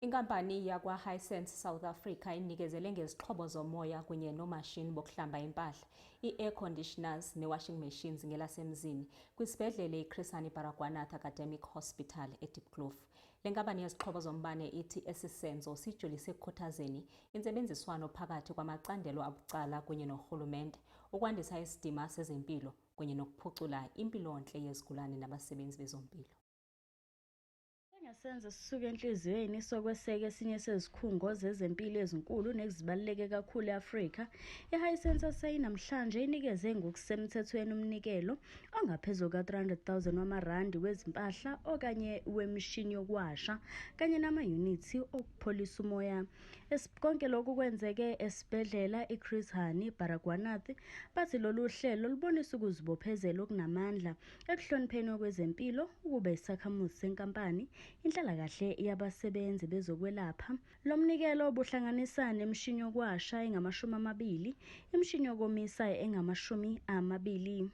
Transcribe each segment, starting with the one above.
Inkampani yakwa-Hisense South Africa inikezele ngezixhobo zomoya kunye nomashini bokuhlamba impahla, i-air conditioners ne-washing machines ngelasemzini kwisibhedlele i-Chris Hani Baragwanath Academic Hospital eDiepkloof. Le nkampani yezixhobo zombane ithi esi senzo sijolise ekukhuthazeni intsebenziswano phakathi kwamacandelo abucala kunye norhulumente, ukwandisa isidima sezempilo kunye nokuphucula impilo-ntle yezigulane nabasebenzi bezompilo. Ngesenzo sisuke enhliziyweni sokweseka esinye sezikhungo zezempilo ezinkulu nezibaluleke kakhulu e-Afrika, i-Hisense seyinamhlanje inikeze ngokusemthethweni umnikelo ongaphezulu ka-R300,000 wamarandi wezimpahla okanye wemishini yokuwasha kanye namayunithi okupholisa umoya. Konke lokhu kwenzeke esibhedlela i-Chris Hani Baragwanath. Bathi lolu hlelo lubonisa ukuzibophezela okunamandla ekuhlonipheni kwezempilo, ukube isakhamuzi senkampani, inhlalakahle yabasebenzi bezokwelapha. Lo mnikelo buhlanganisa nemishini yokuwasha engama-20, imishini yokomisa engama-20.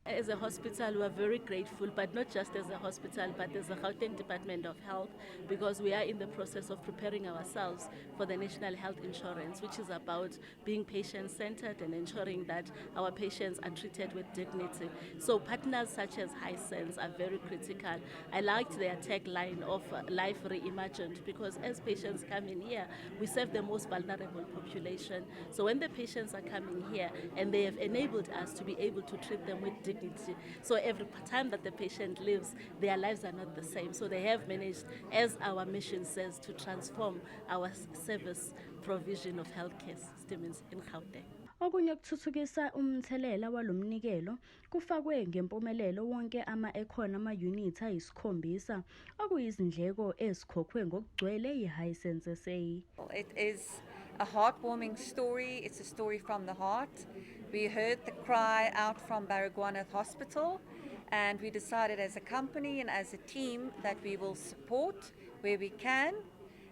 As a hospital, we are very grateful, but not just as a hospital, but as the Gauteng Department of Health, because we are in the process of preparing ourselves for the National Health Insurance, which is about being patient-centered and ensuring that our patients are treated with dignity. So partners such as Hisense are very critical. I liked their tagline of Life Reimagined, because as patients come in here, we serve the most vulnerable population. So when the patients are coming here, and they have enabled us to be able to treat them with dignity. So every time that the patient lives, their lives are not the same. So they have managed, as our mission says, to transform our service provision of healthcare systems in Gauteng. Okunye ukuthuthukisa umthelela walomnikelo kufakwe ngempumelelo wonke ekhona ama-unit ayi-7 okuyizindleko ezikhokhwe ngokugcwele yi-Hisense SA. It is a heartwarming story. It's a story from the heart. We heard the cry out from Baragwanath Hospital, and we decided as a company and as a team that we will support where we can,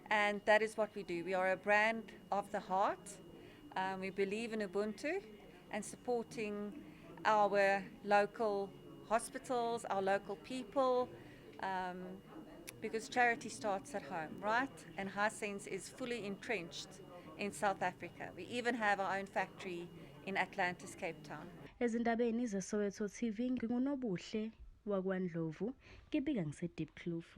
and that is what we do. We are a brand of the heart. We believe in Ubuntu and supporting our local hospitals, our local people, because charity starts at home, right? And Hisense is fully entrenched in South Africa. We even have our own factory in Atlantis, Cape Town. Ezindabeni zeSoweto TV, nginguNobuhle wakwaNdlovu, ngibika ngiseDiepkloof.